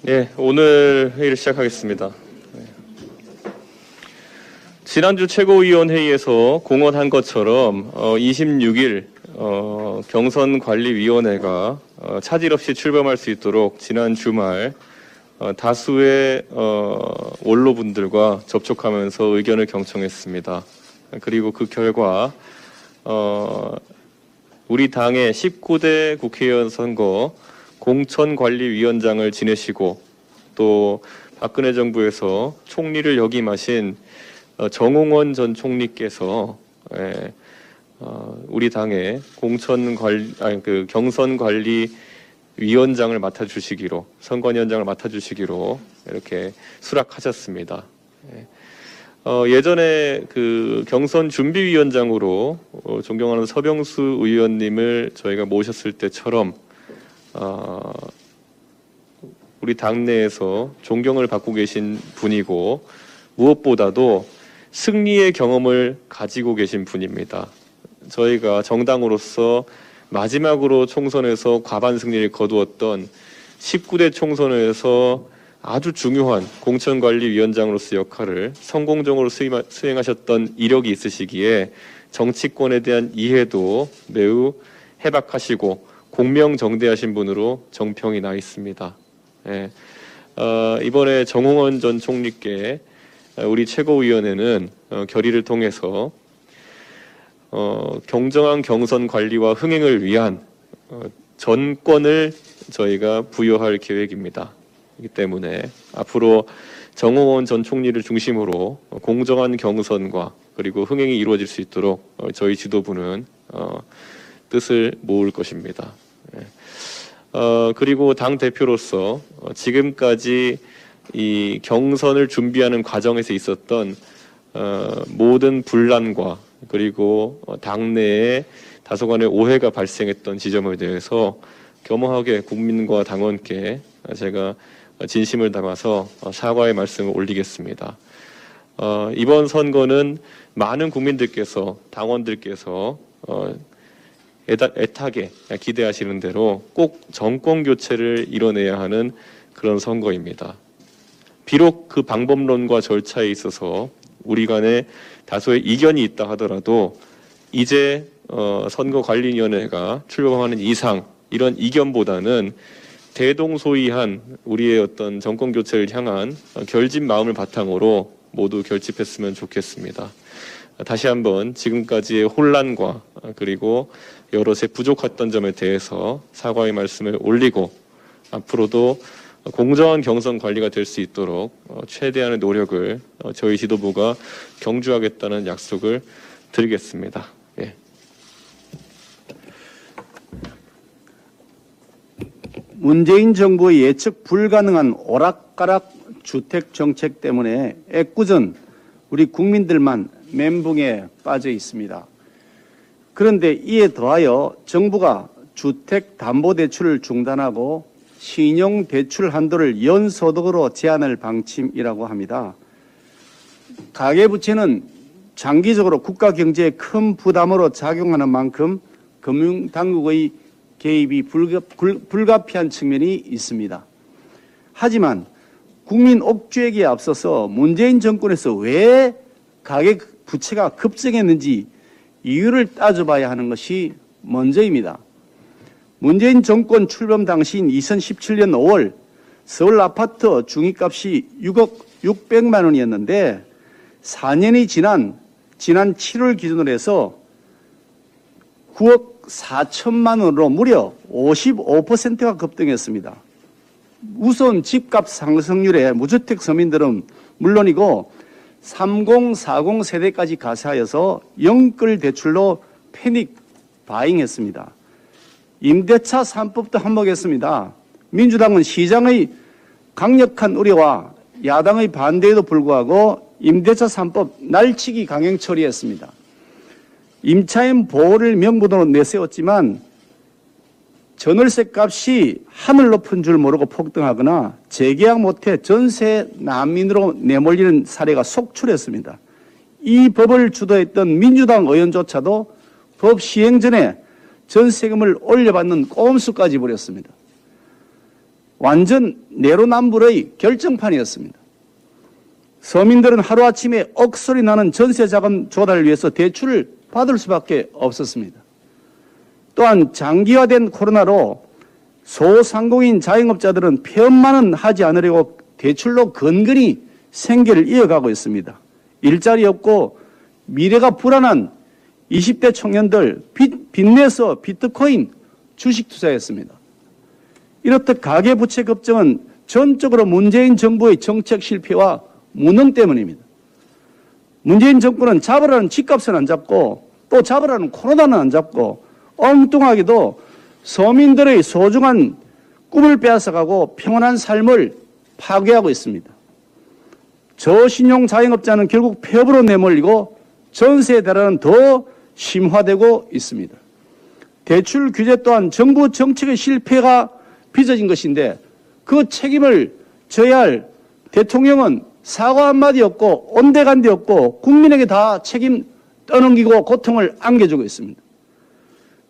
예, 오늘 회의를 시작하겠습니다. 지난주 최고위원회의에서 공언한 것처럼 26일 경선관리위원회가 차질 없이 출범할 수 있도록 지난 주말 다수의 원로분들과 접촉하면서 의견을 경청했습니다. 그리고 그 결과 우리 당의 19대 국회의원 선거 공천관리위원장을 지내시고 또 박근혜 정부에서 총리를 역임하신 정홍원 전 총리께서 우리 당의 경선관리위원장을 맡아주시기로, 선관위원장을 맡아주시기로 이렇게 수락하셨습니다. 예전에 그 경선준비위원장으로 존경하는 서병수 의원님을 저희가 모셨을 때처럼 우리 당내에서 존경을 받고 계신 분이고 무엇보다도 승리의 경험을 가지고 계신 분입니다. 저희가 정당으로서 마지막으로 총선에서 과반 승리를 거두었던 19대 총선에서 아주 중요한 공천관리위원장으로서 역할을 성공적으로 수행하셨던 이력이 있으시기에 정치권에 대한 이해도 매우 해박하시고 공명정대하신 분으로 정평이 나 있습니다. 이번에 정홍원 전 총리께 우리 최고위원회는 결의를 통해서 공정한 경선 관리와 흥행을 위한 전권을 저희가 부여할 계획입니다. 그렇기 때문에 앞으로 정홍원 전 총리를 중심으로 공정한 경선과 그리고 흥행이 이루어질 수 있도록 저희 지도부는 뜻을 모을 것입니다. 그리고 당 대표로서 지금까지 이 경선을 준비하는 과정에서 있었던 모든 분란과 그리고 당내에 다소간의 오해가 발생했던 지점에 대해서 겸허하게 국민과 당원께 제가 진심을 담아서 사과의 말씀을 올리겠습니다. 이번 선거는 많은 국민들께서, 당원들께서 애타게 기대하시는 대로 꼭 정권 교체를 이뤄내야 하는 그런 선거입니다. 비록 그 방법론과 절차에 있어서 우리 간에 다소의 이견이 있다 하더라도 이제 선거관리위원회가 출범하는 이상 이런 이견보다는 대동소이한 우리의 어떤 정권 교체를 향한 결집 마음을 바탕으로 모두 결집했으면 좋겠습니다. 다시 한번 지금까지의 혼란과 그리고 여럿의 부족했던 점에 대해서 사과의 말씀을 올리고 앞으로도 공정한 경선 관리가 될 수 있도록 최대한의 노력을 저희 지도부가 경주하겠다는 약속을 드리겠습니다. 예. 문재인 정부의 예측 불가능한 오락가락 주택 정책 때문에 애꿎은 우리 국민들만 멘붕에 빠져 있습니다. 그런데 이에 더하여 정부가 주택담보대출을 중단하고 신용대출 한도를 연소득으로 제한할 방침이라고 합니다. 가계부채는 장기적으로 국가 경제에 큰 부담으로 작용하는 만큼 금융당국의 개입이 불가피한 측면이 있습니다. 하지만 국민 옥죄기에 앞서서 문재인 정권에서 왜 가계부채가 급증했는지 이유를 따져봐야 하는 것이 먼저입니다. 문재인 정권 출범 당시인 2017년 5월 서울 아파트 중위값이 6억 600만 원이었는데 4년이 지난 7월 기준으로 해서 9억 4천만 원으로 무려 55%가 급등했습니다. 우선 집값 상승률에 무주택 서민들은 물론이고 30, 40 세대까지 가세하여서 영끌 대출로 패닉 바잉했습니다. 임대차 3법도 한몫했습니다. 민주당은 시장의 강력한 우려와 야당의 반대에도 불구하고 임대차 3법 날치기 강행 처리했습니다. 임차인 보호를 명분으로 내세웠지만 전월세 값이 하늘 높은 줄 모르고 폭등하거나 재계약 못해 전세 난민으로 내몰리는 사례가 속출했습니다. 이 법을 주도했던 민주당 의원조차도 법 시행 전에 전세금을 올려받는 꼼수까지 부렸습니다. 완전 내로남불의 결정판이었습니다. 서민들은 하루아침에 억소리 나는 전세자금 조달을 위해서 대출을 받을 수밖에 없었습니다. 또한 장기화된 코로나로 소상공인 자영업자들은 폐업만은 하지 않으려고 대출로 근근히 생계를 이어가고 있습니다. 일자리 없고 미래가 불안한 20대 청년들 빚내서 비트코인 주식 투자했습니다. 이렇듯 가계부채 급증은 전적으로 문재인 정부의 정책 실패와 무능 때문입니다. 문재인 정부는 잡으라는 집값은 안 잡고 또 잡으라는 코로나는 안 잡고 엉뚱하게도 서민들의 소중한 꿈을 빼앗아가고 평온한 삶을 파괴하고 있습니다. 저신용 자영업자는 결국 폐업으로 내몰리고 전세 대란은 더 심화되고 있습니다. 대출 규제 또한 정부 정책의 실패가 빚어진 것인데 그 책임을 져야 할 대통령은 사과 한마디 없고 온데간데 없고 국민에게 다 책임 떠넘기고 고통을 안겨주고 있습니다.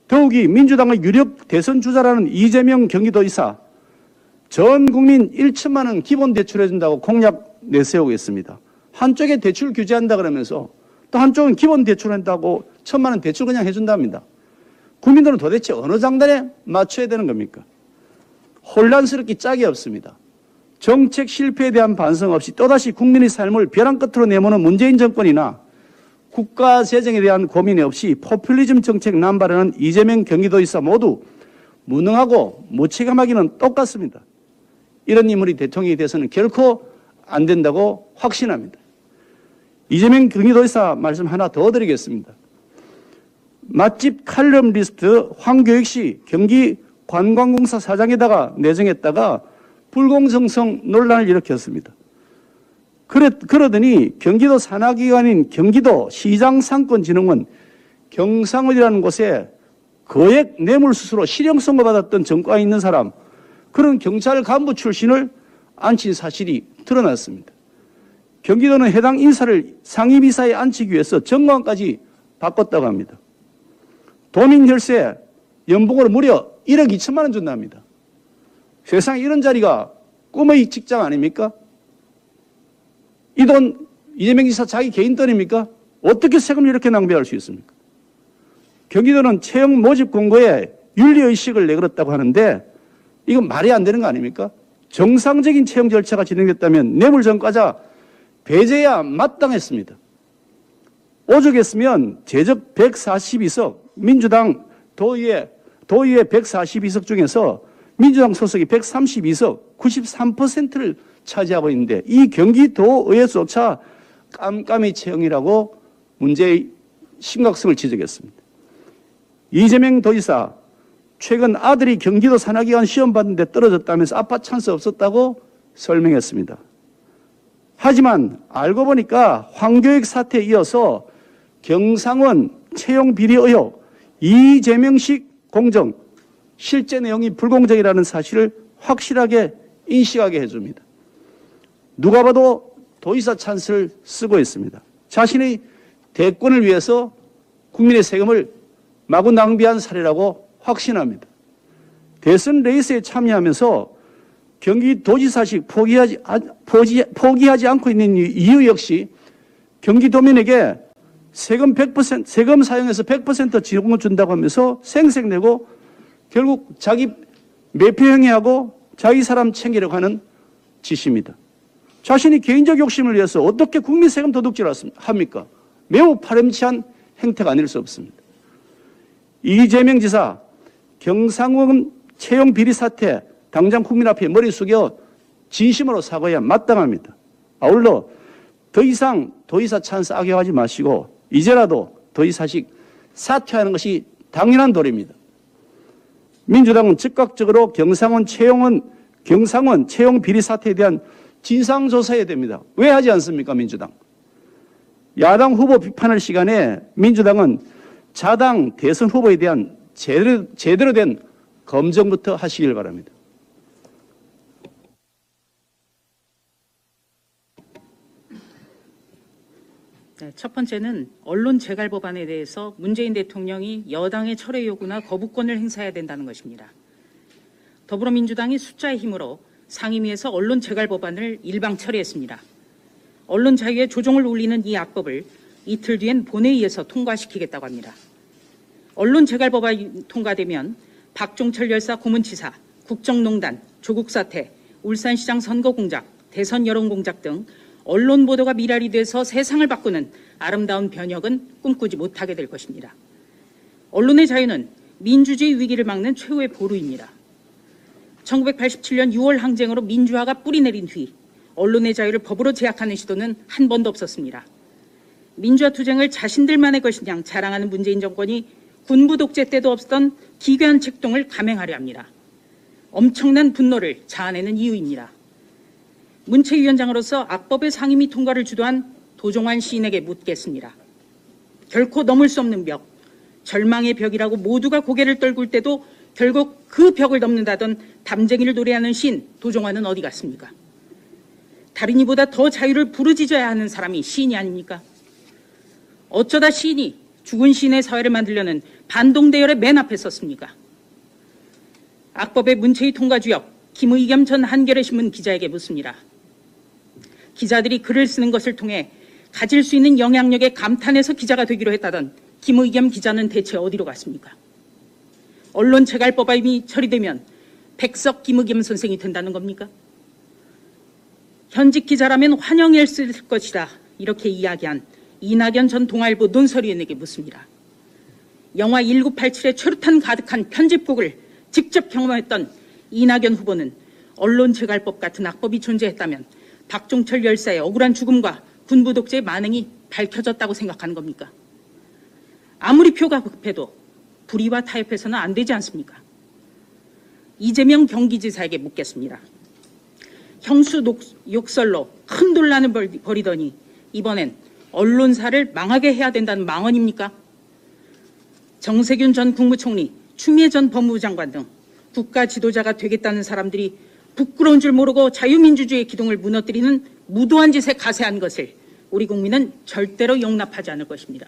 더욱이 민주당의 유력 대선 주자라는 이재명 경기도지사 전 국민 1천만 원 기본 대출해준다고 공약 내세우고 있습니다. 한쪽에 대출 규제한다 그러면서 또 한쪽은 기본 대출한다고 1천만 원 대출 그냥 해준답니다. 국민들은 도대체 어느 장단에 맞춰야 되는 겁니까? 혼란스럽기 짝이 없습니다. 정책 실패에 대한 반성 없이 또다시 국민의 삶을 벼랑 끝으로 내모는 문재인 정권이나 국가 재정에 대한 고민이 없이 포퓰리즘 정책 남발하는 이재명 경기도지사 모두 무능하고 무책임하기는 똑같습니다. 이런 인물이 대통령이 돼서는 결코 안 된다고 확신합니다. 이재명 경기도지사 말씀 하나 더 드리겠습니다. 맛집 칼럼니스트 황교익 씨 경기관광공사 사장에다가 내정했다가 불공정성 논란을 일으켰습니다. 그러더니 경기도 산하기관인 경기도 시장상권진흥원 경상원이라는 곳에 거액 뇌물수수로 실형선고 받았던 전과가 있는 사람, 그런 경찰 간부 출신을 앉힌 사실이 드러났습니다. 경기도는 해당 인사를 상임이사에 앉히기 위해서 정관까지 바꿨다고 합니다. 도민 혈세 연봉으로 무려 1억 2천만 원 준답니다. 세상에 이런 자리가 꿈의 직장 아닙니까? 이 돈 이재명 지사 자기 개인 돈입니까? 어떻게 세금을 이렇게 낭비할 수 있습니까? 경기도는 채용 모집 공고에 윤리의식을 내걸었다고 하는데 이건 말이 안 되는 거 아닙니까? 정상적인 채용 절차가 진행됐다면 뇌물전과자 배제해야 마땅했습니다. 오죽했으면 제적 142석 민주당 도의회 142석 중에서 민주당 소속이 132석 93%를 차지하고 있는데 이 경기도의회조차 깜깜이 채용이라고 문제의 심각성을 지적했습니다. 이재명 도지사 최근 아들이 경기도 산하기관 시험 봤는데 떨어졌다면서 아빠 찬스 없었다고 설명했습니다. 하지만 알고 보니까 황교익 사태에 이어서 경상원 채용 비리 의혹, 이재명식 공정, 실제 내용이 불공정이라는 사실을 확실하게 인식하게 해줍니다. 누가 봐도 도지사 찬스를 쓰고 있습니다. 자신의 대권을 위해서 국민의 세금을 마구 낭비한 사례라고 확신합니다. 대선 레이스에 참여하면서 경기도지사직 포기하지 않고 있는 이유 역시 경기도민에게 세금 사용해서 100% 지원을 준다고 하면서 생색내고 결국 자기 매표행위하고 자기 사람 챙기려고 하는 짓입니다. 자신이 개인적 욕심을 위해서 어떻게 국민 세금 도둑질을 합니까? 매우 파렴치한 행태가 아닐 수 없습니다. 이재명 지사 경상원 채용 비리 사태 당장 국민 앞에 머리 숙여 진심으로 사과해야 마땅합니다. 아울러 더 이상 도지사 찬스 악용하지 마시고 이제라도 도지사직 사퇴하는 것이 당연한 도리입니다. 민주당은 즉각적으로 경상원 채용 비리 사태에 대한 진상조사해야 됩니다. 왜 하지 않습니까, 민주당? 야당 후보 비판할 시간에 민주당은 자당 대선 후보에 대한 제대로 된 검증부터 하시길 바랍니다. 네, 첫 번째는 언론 재갈 법안에 대해서 문재인 대통령이 여당의 철회 요구나 거부권을 행사해야 된다는 것입니다. 더불어민주당이 숫자의 힘으로 상임위에서 언론 재갈 법안을 일방 처리했습니다. 언론 자유의 조종을 울리는 이 악법을 이틀 뒤엔 본회의에서 통과시키겠다고 합니다. 언론 재갈 법안이 통과되면 박종철 열사 고문치사, 국정농단, 조국 사태, 울산시장 선거 공작, 대선 여론 공작 등 언론 보도가 미랄이 돼서 세상을 바꾸는 아름다운 변혁은 꿈꾸지 못하게 될 것입니다. 언론의 자유는 민주주의 위기를 막는 최후의 보루입니다. 1987년 6월 항쟁으로 민주화가 뿌리내린 뒤 언론의 자유를 법으로 제약하는 시도는 한 번도 없었습니다. 민주화 투쟁을 자신들만의 것이냐 자랑하는 문재인 정권이 군부 독재 때도 없었던 기괴한 책동을 감행하려 합니다. 엄청난 분노를 자아내는 이유입니다. 문체위원장으로서 악법의 상임위 통과를 주도한 도종환 시인에게 묻겠습니다. 결코 넘을 수 없는 벽, 절망의 벽이라고 모두가 고개를 떨굴 때도 결국 그 벽을 넘는다던 담쟁이를 노래하는 시인 도종환은 어디 갔습니까? 다른 이보다 더 자유를 부르짖어야 하는 사람이 시인이 아닙니까? 어쩌다 시인이 죽은 시인의 사회를 만들려는 반동대열의 맨 앞에 섰습니까? 악법의 문체위 통과 주역 김의겸 전 한겨레신문 기자에게 묻습니다. 기자들이 글을 쓰는 것을 통해 가질 수 있는 영향력에 감탄해서 기자가 되기로 했다던 김의겸 기자는 대체 어디로 갔습니까? 언론 재갈 법안이 처리되면 백석 김의겸 선생이 된다는 겁니까? 현직 기자라면 환영했을 것이다 이렇게 이야기한 이낙연 전 동아일보 논설위원에게 묻습니다. 영화 1987의 최루탄 가득한 편집국을 직접 경험했던 이낙연 후보는 언론 재갈법 같은 악법이 존재했다면 박종철 열사의 억울한 죽음과 군부 독재의 만행이 밝혀졌다고 생각하는 겁니까? 아무리 표가 급해도 불의와 타협해서는 안 되지 않습니까? 이재명 경기지사에게 묻겠습니다. 형수 욕설로 큰 논란을 벌이더니 이번엔 언론사를 망하게 해야 된다는 망언입니까? 정세균 전 국무총리, 추미애 전 법무부 장관 등 국가 지도자가 되겠다는 사람들이 부끄러운 줄 모르고 자유민주주의의 기둥을 무너뜨리는 무도한 짓에 가세한 것을 우리 국민은 절대로 용납하지 않을 것입니다.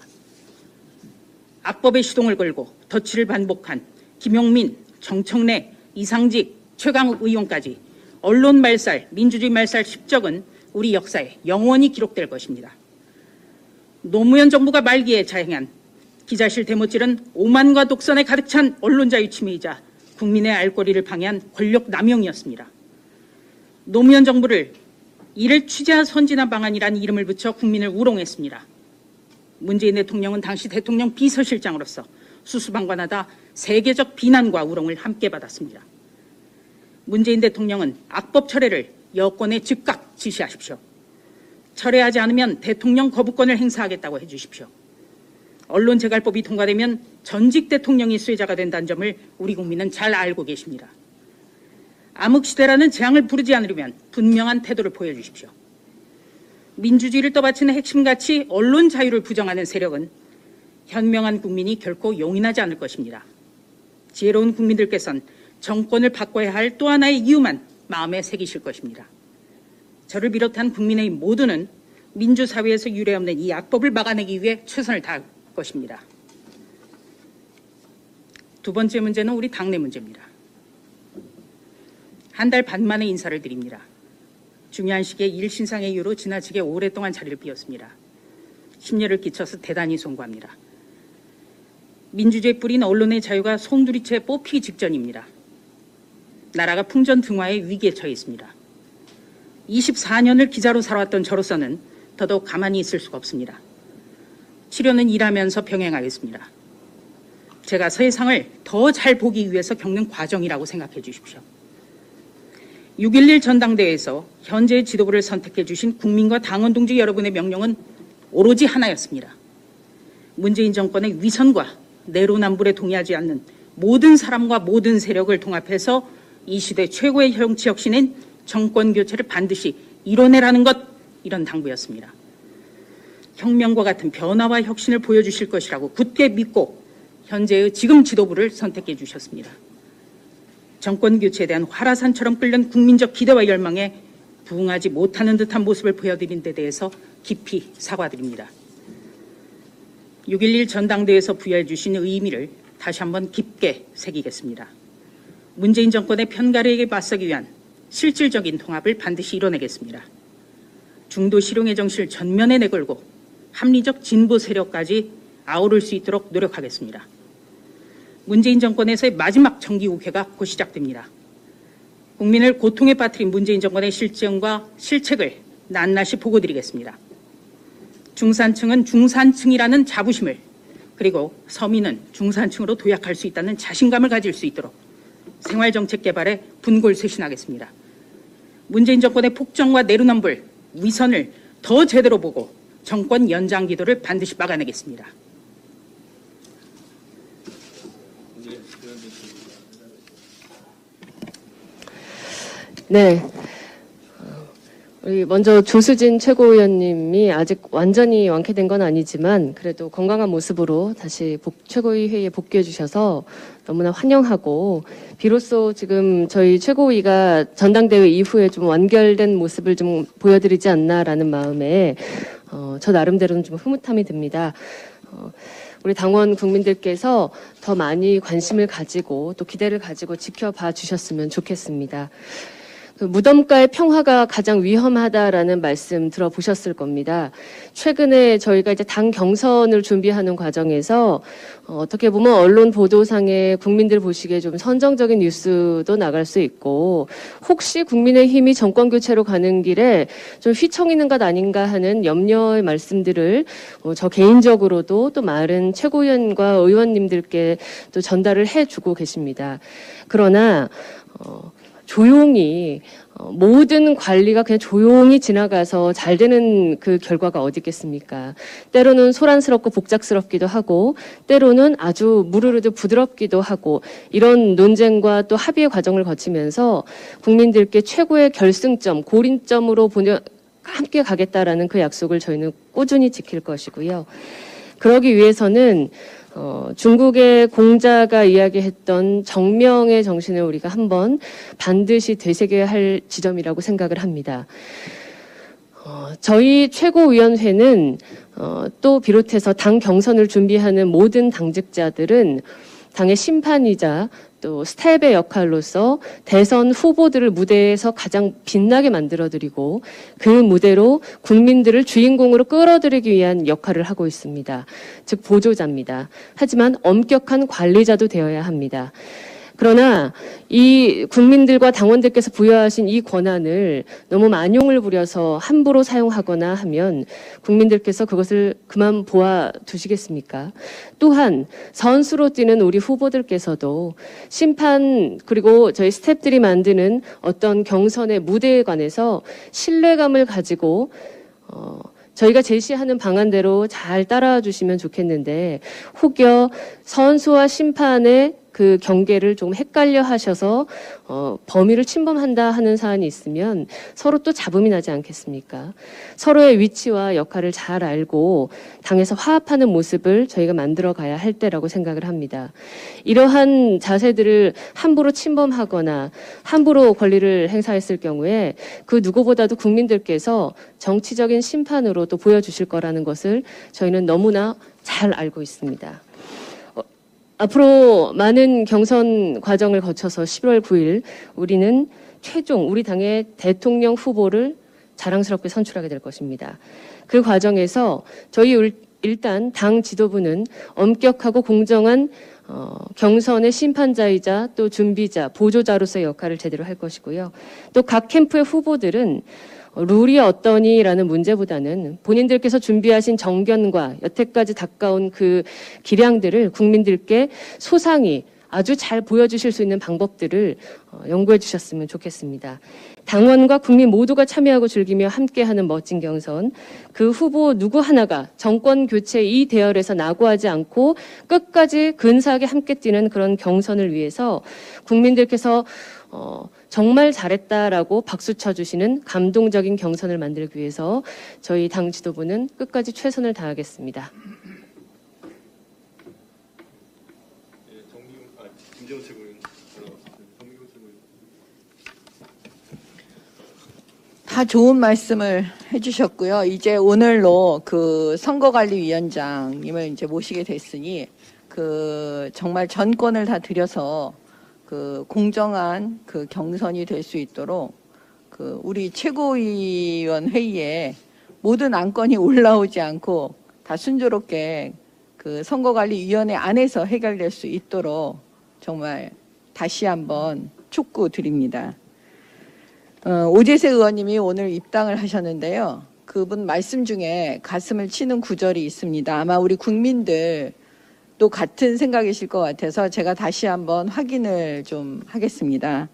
악법의 시동을 걸고 덧치를 반복한 김용민, 정청래, 이상직, 최강욱 의원까지 언론 말살, 민주주의 말살 10적은 우리 역사에 영원히 기록될 것입니다. 노무현 정부가 말기에 자행한 기자실 대못질은 오만과 독선에 가득 찬 언론 자유 침해이자 국민의 알 권리를 방해한 권력 남용이었습니다. 노무현 정부를 이를 취재한 선진화 방안이라는 이름을 붙여 국민을 우롱했습니다. 문재인 대통령은 당시 대통령 비서실장으로서 수수방관하다 세계적 비난과 우롱을 함께 받았습니다. 문재인 대통령은 악법 철회를 여권에 즉각 지시하십시오. 철회하지 않으면 대통령 거부권을 행사하겠다고 해주십시오. 언론 재갈법이 통과되면 전직 대통령이 수혜자가 된다는 점을 우리 국민은 잘 알고 계십니다. 암흑시대라는 재앙을 부르지 않으려면 분명한 태도를 보여주십시오. 민주주의를 떠받치는 핵심 가치 언론 자유를 부정하는 세력은 현명한 국민이 결코 용인하지 않을 것입니다. 지혜로운 국민들께서는 정권을 바꿔야 할 또 하나의 이유만 마음에 새기실 것입니다. 저를 비롯한 국민의힘 모두는 민주사회에서 유례없는 이 악법을 막아내기 위해 최선을 다할 것입니다. 두 번째 문제는 우리 당내 문제입니다. 한 달 반 만에 인사를 드립니다. 중요한 시기에 일신상의 이유로 지나치게 오랫동안 자리를 비웠습니다. 심려를 끼쳐서 대단히 송구합니다. 민주주의 뿌린 언론의 자유가 송두리째 뽑히기 직전입니다. 나라가 풍전등화의 위기에 처해 있습니다. 24년을 기자로 살아왔던 저로서는 더더욱 가만히 있을 수가 없습니다. 치료는 일하면서 병행하겠습니다. 제가 세상을 더 잘 보기 위해서 겪는 과정이라고 생각해 주십시오. 6.11 전당대회에서 현재의 지도부를 선택해 주신 국민과 당원 동지 여러분의 명령은 오로지 하나였습니다. 문재인 정권의 위선과 내로남불에 동의하지 않는 모든 사람과 모든 세력을 통합해서 이 시대 최고의 정치 혁신인 정권 교체를 반드시 이뤄내라는 것, 이런 당부였습니다. 혁명과 같은 변화와 혁신을 보여주실 것이라고 굳게 믿고 현재의 지금 지도부를 선택해 주셨습니다. 정권 교체에 대한 화라산처럼 끓는 국민적 기대와 열망에 부응하지 못하는 듯한 모습을 보여드린 데 대해서 깊이 사과드립니다. 6.11 전당대회에서 부여해 주신 의미를 다시 한번 깊게 새기겠습니다. 문재인 정권의 편가르에게 맞서기 위한 실질적인 통합을 반드시 이뤄내겠습니다. 중도 실용의 정신을 전면에 내걸고 합리적 진보 세력까지 아우를 수 있도록 노력하겠습니다. 문재인 정권에서의 마지막 정기국회가 곧 시작됩니다. 국민을 고통에 빠뜨린 문재인 정권의 실정과 실책을 낱낱이 보고드리겠습니다. 중산층은 중산층이라는 자부심을, 그리고 서민은 중산층으로 도약할 수 있다는 자신감을 가질 수 있도록 생활정책 개발에 분골쇄신하겠습니다. 문재인 정권의 폭정과 내로남불, 위선을 더 제대로 보고 정권 연장 기도를 반드시 막아내겠습니다. 네. 우리 먼저 조수진 최고위원님이 아직 완전히 완쾌된 건 아니지만 그래도 건강한 모습으로 다시 최고위 회의에 복귀해 주셔서 너무나 환영하고, 비로소 지금 저희 최고위가 전당대회 이후에 좀 완결된 모습을 좀 보여드리지 않나라는 마음에 저 나름대로는 좀 흐뭇함이 듭니다. 우리 당원 국민들께서 더 많이 관심을 가지고 또 기대를 가지고 지켜봐 주셨으면 좋겠습니다. 그 무덤가의 평화가 가장 위험하다라는 말씀 들어보셨을 겁니다. 최근에 저희가 이제 당 경선을 준비하는 과정에서 어떻게 보면 언론 보도상에 국민들 보시기에 좀 선정적인 뉴스도 나갈 수 있고, 혹시 국민의힘이 정권 교체로 가는 길에 좀 휘청이는 것 아닌가 하는 염려의 말씀들을 저 개인적으로도 또 많은 최고위원과 의원님들께 또 전달을 해주고 계십니다. 그러나 조용히 모든 관리가 그냥 조용히 지나가서 잘 되는 그 결과가 어디 있겠습니까? 때로는 소란스럽고 복잡스럽기도 하고, 때로는 아주 무르르듯 부드럽기도 하고, 이런 논쟁과 또 합의의 과정을 거치면서 국민들께 최고의 결승점, 고린점으로 함께 가겠다라는 그 약속을 저희는 꾸준히 지킬 것이고요. 그러기 위해서는 중국의 공자가 이야기했던 정명의 정신을 우리가 한번 반드시 되새겨야 할 지점이라고 생각을 합니다. 저희 최고위원회는 또 비롯해서 당 경선을 준비하는 모든 당직자들은 당의 심판이자 또 스텝의 역할로서 대선 후보들을 무대에서 가장 빛나게 만들어드리고 그 무대로 국민들을 주인공으로 끌어들이기 위한 역할을 하고 있습니다. 즉 보조자입니다. 하지만 엄격한 관리자도 되어야 합니다. 그러나 이 국민들과 당원들께서 부여하신 이 권한을 너무 만용을 부려서 함부로 사용하거나 하면 국민들께서 그것을 그만 보아 두시겠습니까? 또한 선수로 뛰는 우리 후보들께서도 심판 그리고 저희 스태프들이 만드는 어떤 경선의 무대에 관해서 신뢰감을 가지고 저희가 제시하는 방안대로 잘 따라와 주시면 좋겠는데, 혹여 선수와 심판의 그 경계를 좀 헷갈려 하셔서 범위를 침범한다 하는 사안이 있으면 서로 또 잡음이 나지 않겠습니까? 서로의 위치와 역할을 잘 알고 당에서 화합하는 모습을 저희가 만들어 가야 할 때라고 생각을 합니다. 이러한 자세들을 함부로 침범하거나 함부로 권리를 행사했을 경우에 그 누구보다도 국민들께서 정치적인 심판으로 또 보여주실 거라는 것을 저희는 너무나 잘 알고 있습니다. 앞으로 많은 경선 과정을 거쳐서 11월 9일 우리는 최종 우리 당의 대통령 후보를 자랑스럽게 선출하게 될 것입니다. 그 과정에서 저희 일단 당 지도부는 엄격하고 공정한 경선의 심판자이자 또 준비자, 보조자로서의 역할을 제대로 할 것이고요. 또 각 캠프의 후보들은 룰이 어떠니라는 문제보다는 본인들께서 준비하신 정견과 여태까지 닦아온 그 기량들을 국민들께 소상히 아주 잘 보여주실 수 있는 방법들을 연구해 주셨으면 좋겠습니다. 당원과 국민 모두가 참여하고 즐기며 함께하는 멋진 경선, 그 후보 누구 하나가 정권 교체 이 대열에서 낙오하지 않고 끝까지 근사하게 함께 뛰는 그런 경선을 위해서 국민들께서 정말 잘했다라고 박수 쳐주시는 감동적인 경선을 만들기 위해서 저희 당 지도부는 끝까지 최선을 다하겠습니다. 다 좋은 말씀을 해주셨고요. 이제 오늘로 그 선거관리위원장님을 이제 모시게 됐으니 정말 전권을 다 들여서 공정한 경선이 될 수 있도록 우리 최고위원 회의에 모든 안건이 올라오지 않고 다 순조롭게 선거관리위원회 안에서 해결될 수 있도록 정말 다시 한번 촉구드립니다. 오재세 의원님이 오늘 입당을 하셨는데요. 그분 말씀 중에 가슴을 치는 구절이 있습니다. 아마 우리 국민들도 같은 생각이실 것 같아서 제가 다시 한번 확인을 좀 하겠습니다.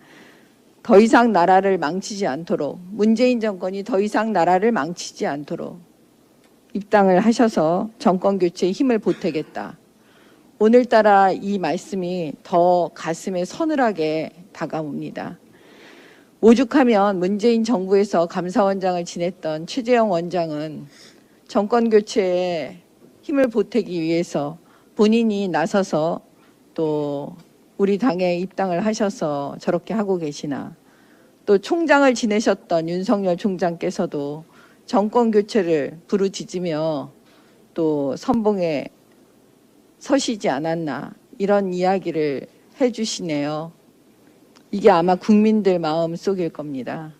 더 이상 나라를 망치지 않도록, 문재인 정권이 더 이상 나라를 망치지 않도록 입당을 하셔서 정권 교체에 힘을 보태겠다. 오늘따라 이 말씀이 더 가슴에 서늘하게 다가옵니다. 오죽하면 문재인 정부에서 감사원장을 지냈던 최재형 원장은 정권 교체에 힘을 보태기 위해서 본인이 나서서 또 우리 당에 입당을 하셔서 저렇게 하고 계시나, 또 총장을 지내셨던 윤석열 총장께서도 정권 교체를 부르짖으며 또 선봉에 서시지 않았나, 이런 이야기를 해주시네요. 이게 아마 국민들 마음 속일 겁니다.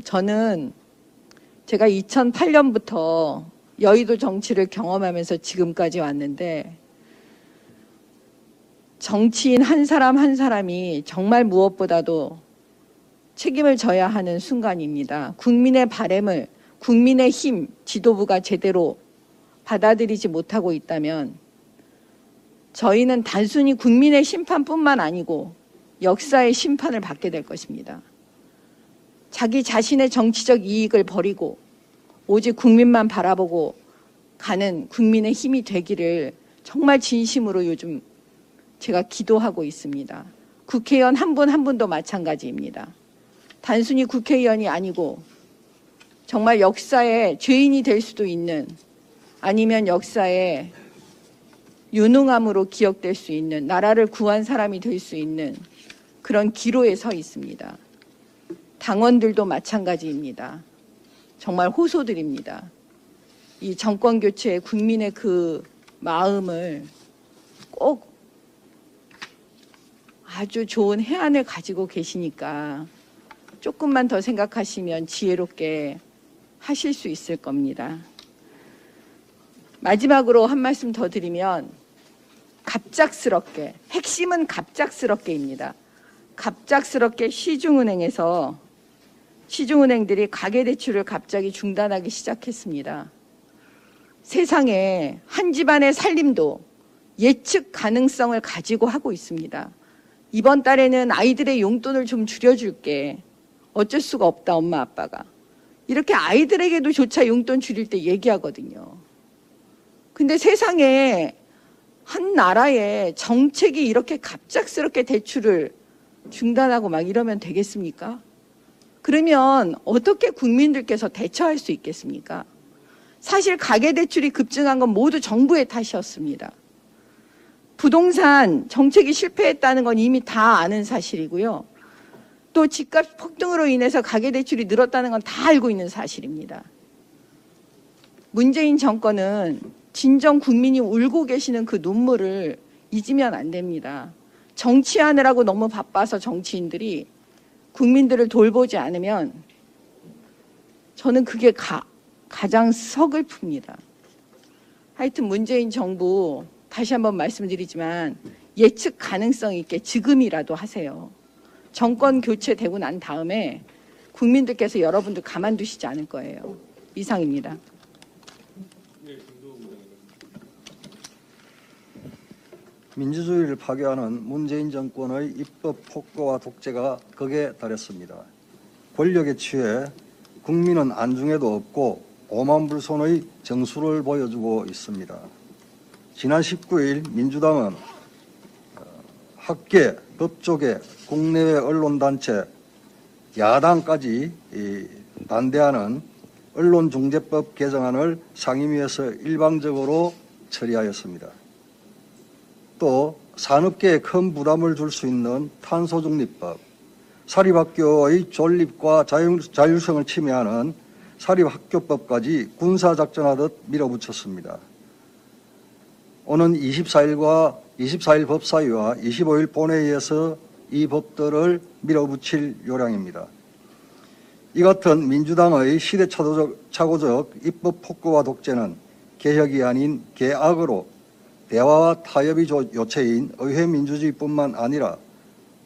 저는 제가 2008년부터 여의도 정치를 경험하면서 지금까지 왔는데, 정치인 한 사람 한 사람이 정말 무엇보다도 책임을 져야 하는 순간입니다. 국민의 바램을, 국민의 힘, 지도부가 제대로 받아들이지 못하고 있다면 저희는 단순히 국민의 심판뿐만 아니고 역사의 심판을 받게 될 것입니다. 자기 자신의 정치적 이익을 버리고 오직 국민만 바라보고 가는 국민의 힘이 되기를 정말 진심으로 요즘 제가 기도하고 있습니다. 국회의원 한 분 한 분도 마찬가지입니다. 단순히 국회의원이 아니고 정말 역사의 죄인이 될 수도 있는, 아니면 역사의 유능함으로 기억될 수 있는, 나라를 구한 사람이 될 수 있는 그런 기로에 서 있습니다. 당원들도 마찬가지입니다. 정말 호소드립니다. 이 정권 교체에 국민의 그 마음을 꼭 아주 좋은 해안을 가지고 계시니까 조금만 더 생각하시면 지혜롭게 하실 수 있을 겁니다. 마지막으로 한 말씀 더 드리면, 갑작스럽게, 핵심은 갑작스럽게입니다. 갑작스럽게 시중은행들이 가계대출을 갑자기 중단하기 시작했습니다. 세상에 한 집안의 살림도 예측 가능성을 가지고 하고 있습니다. 이번 달에는 아이들의 용돈을 좀 줄여줄게. 어쩔 수가 없다, 엄마 아빠가. 이렇게 아이들에게도 조차 용돈 줄일 때 얘기하거든요. 근데 세상에 한 나라의 정책이 이렇게 갑작스럽게 대출을 중단하고 막 이러면 되겠습니까? 그러면 어떻게 국민들께서 대처할 수 있겠습니까? 사실 가계대출이 급증한 건 모두 정부의 탓이었습니다. 부동산 정책이 실패했다는 건 이미 다 아는 사실이고요. 또 집값 폭등으로 인해서 가계대출이 늘었다는 건 다 알고 있는 사실입니다. 문재인 정권은 진정 국민이 울고 계시는 그 눈물을 잊으면 안 됩니다. 정치하느라고 너무 바빠서 정치인들이 국민들을 돌보지 않으면 저는 그게 가장 서글픕니다. 하여튼 문재인 정부, 다시 한번 말씀드리지만 예측 가능성 있게 지금이라도 하세요. 정권 교체되고 난 다음에 국민들께서 여러분들 가만두시지 않을 거예요. 이상입니다. 민주주의를 파괴하는 문재인 정권의 입법 폭거와 독재가 극에 달했습니다. 권력에 취해 국민은 안중에도 없고 오만불손의 정수를 보여주고 있습니다. 지난 19일 민주당은 학계, 법조계, 국내외 언론단체, 야당까지 반대하는 언론중재법 개정안을 상임위에서 일방적으로 처리하였습니다. 또 산업계에 큰 부담을 줄 수 있는 탄소중립법, 사립학교의 존립과 자율성을 침해하는 사립학교법까지 군사작전하듯 밀어붙였습니다. 오는 24일 법사위와 25일 본회의에서 이 법들을 밀어붙일 요량입니다. 이 같은 민주당의 시대착오적 입법 폭거와 독재는 개혁이 아닌 개악으로 대화와 타협이 요체인 의회 민주주의뿐만 아니라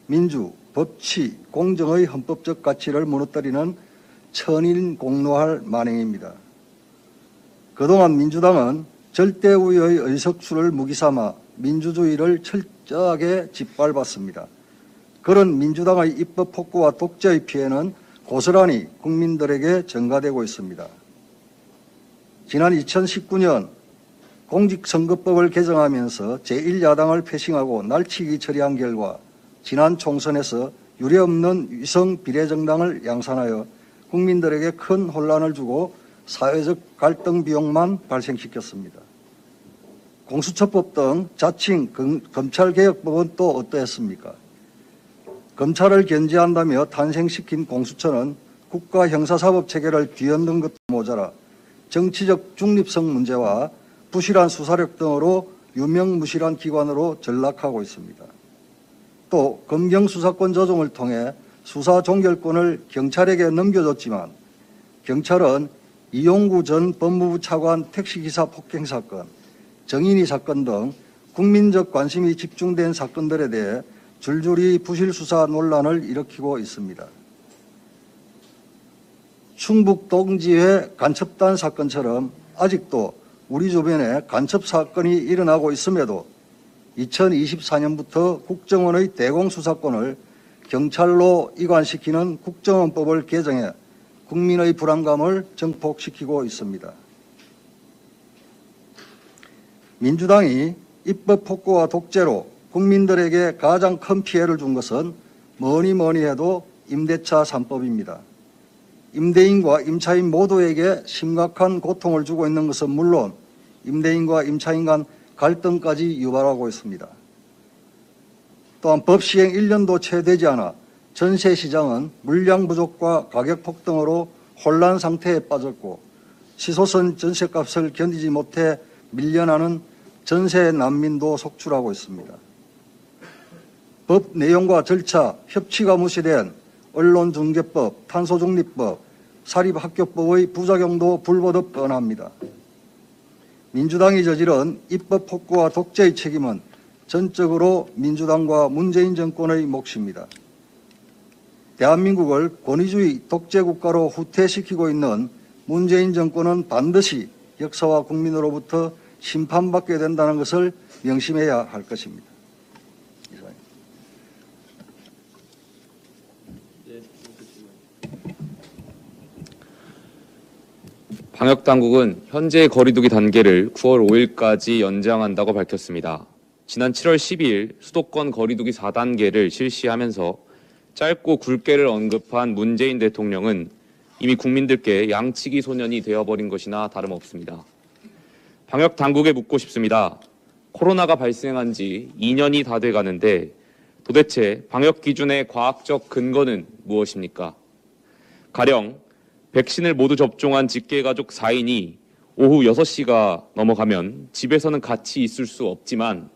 민주, 법치, 공정의 헌법적 가치를 무너뜨리는 천인공노할 만행입니다. 그동안 민주당은 절대우위의 의석수를 무기삼아 민주주의를 철저하게 짓밟았습니다. 그런 민주당의 입법 폭거와 독재의 피해는 고스란히 국민들에게 전가되고 있습니다. 지난 2019년 공직선거법을 개정하면서 제1야당을 패싱하고 날치기 처리한 결과 지난 총선에서 유례없는 위성 비례정당을 양산하여 국민들에게 큰 혼란을 주고 사회적 갈등 비용만 발생시켰습니다. 공수처법 등 자칭 검찰개혁법은 또 어떠했습니까? 검찰을 견제한다며 탄생시킨 공수처는 국가 형사사법체계를 뒤흔든 것도 모자라 정치적 중립성 문제와 부실한 수사력 등으로 유명무실한 기관으로 전락하고 있습니다. 또 검경수사권 조정을 통해 수사 종결권을 경찰에게 넘겨줬지만 경찰은 이용구 전 법무부 차관 택시기사 폭행 사건, 정인이 사건 등 국민적 관심이 집중된 사건들에 대해 줄줄이 부실 수사 논란을 일으키고 있습니다. 충북 동지회 간첩단 사건처럼 아직도 우리 주변에 간첩 사건이 일어나고 있음에도 2024년부터 국정원의 대공수사권을 경찰로 이관시키는 국정원법을 개정해 국민의 불안감을 증폭시키고 있습니다. 민주당이 입법 폭거와 독재로 국민들에게 가장 큰 피해를 준 것은 뭐니 해도 임대차 3법입니다. 임대인과 임차인 모두에게 심각한 고통을 주고 있는 것은 물론 임대인과 임차인 간 갈등까지 유발하고 있습니다. 또한 법 시행 1년도 채 되지 않아 전세 시장은 물량 부족과 가격 폭등으로 혼란 상태에 빠졌고 치솟은 전세값을 견디지 못해 밀려나는 전세 난민도 속출하고 있습니다. 법 내용과 절차, 협치가 무시된 언론중재법, 탄소중립법, 사립학교법의 부작용도 불보듯 뻔합니다. 민주당이 저지른 입법 폭거와 독재의 책임은 전적으로 민주당과 문재인 정권의 몫입니다. 대한민국을 권위주의 독재국가로 후퇴시키고 있는 문재인 정권은 반드시 역사와 국민으로부터 심판받게 된다는 것을 명심해야 할 것입니다. 방역당국은 현재 거리두기 단계를 9월 5일까지 연장한다고 밝혔습니다. 지난 7월 12일 수도권 거리두기 4단계를 실시하면서 짧고 굵게를 언급한 문재인 대통령은 이미 국민들께 양치기 소년이 되어버린 것이나 다름없습니다. 방역당국에 묻고 싶습니다. 코로나가 발생한 지 2년이 다 돼가는데 도대체 방역기준의 과학적 근거는 무엇입니까? 가령 백신을 모두 접종한 직계가족 4인이 오후 6시가 넘어가면 집에서는 같이 있을 수 없지만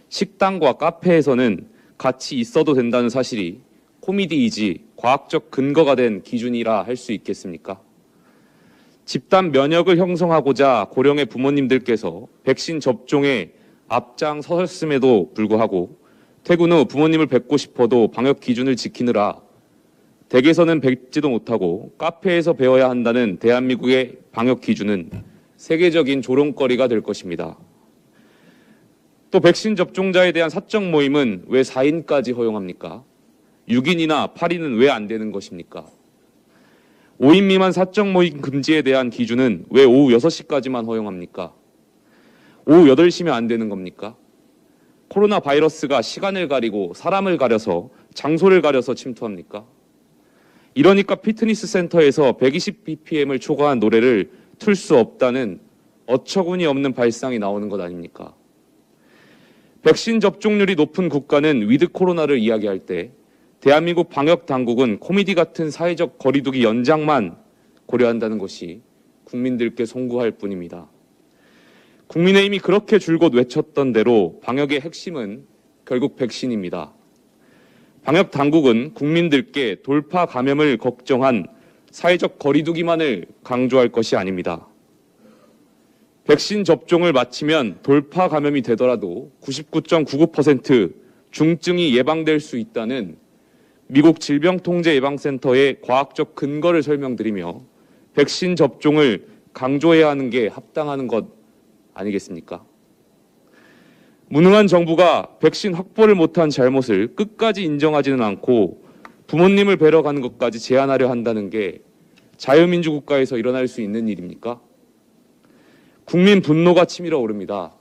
식당과 카페에서는 같이 있어도 된다는 사실이 코미디이지 과학적 근거가 된 기준이라 할 수 있겠습니까? 집단 면역을 형성하고자 고령의 부모님들께서 백신 접종에 앞장서셨음에도 불구하고 퇴근 후 부모님을 뵙고 싶어도 방역 기준을 지키느라 댁에서는 뵙지도 못하고 카페에서 배워야 한다는 대한민국의 방역 기준은 세계적인 조롱거리가 될 것입니다. 또 백신 접종자에 대한 사적 모임은 왜 4인까지 허용합니까? 6인이나 8인은 왜 안 되는 것입니까? 5인 미만 사적 모임 금지에 대한 기준은 왜 오후 6시까지만 허용합니까? 오후 8시면 안 되는 겁니까? 코로나 바이러스가 시간을 가리고 사람을 가려서 장소를 가려서 침투합니까? 이러니까 피트니스 센터에서 120bpm을 초과한 노래를 틀 수 없다는 어처구니 없는 발상이 나오는 것 아닙니까? 백신 접종률이 높은 국가는 위드 코로나를 이야기할 때 대한민국 방역당국은 코미디 같은 사회적 거리두기 연장만 고려한다는 것이 국민들께 송구할 뿐입니다. 국민의힘이 그렇게 줄곧 외쳤던 대로 방역의 핵심은 결국 백신입니다. 방역 당국은 국민들께 돌파 감염을 걱정한 사회적 거리두기만을 강조할 것이 아닙니다. 백신 접종을 마치면 돌파 감염이 되더라도 99.99% 중증이 예방될 수 있다는 미국 질병통제예방센터의 과학적 근거를 설명드리며 백신 접종을 강조해야 하는 게 합당한 것 아니겠습니까? 무능한 정부가 백신 확보를 못한 잘못을 끝까지 인정하지는 않고 부모님을 뵈러 가는 것까지 제한하려 한다는 게 자유민주 국가에서 일어날 수 있는 일입니까? 국민 분노가 치밀어 오릅니다.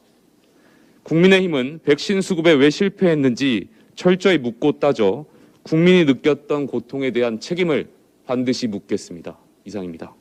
국민의힘은 백신 수급에 왜 실패했는지 철저히 묻고 따져 국민이 느꼈던 고통에 대한 책임을 반드시 묻겠습니다. 이상입니다.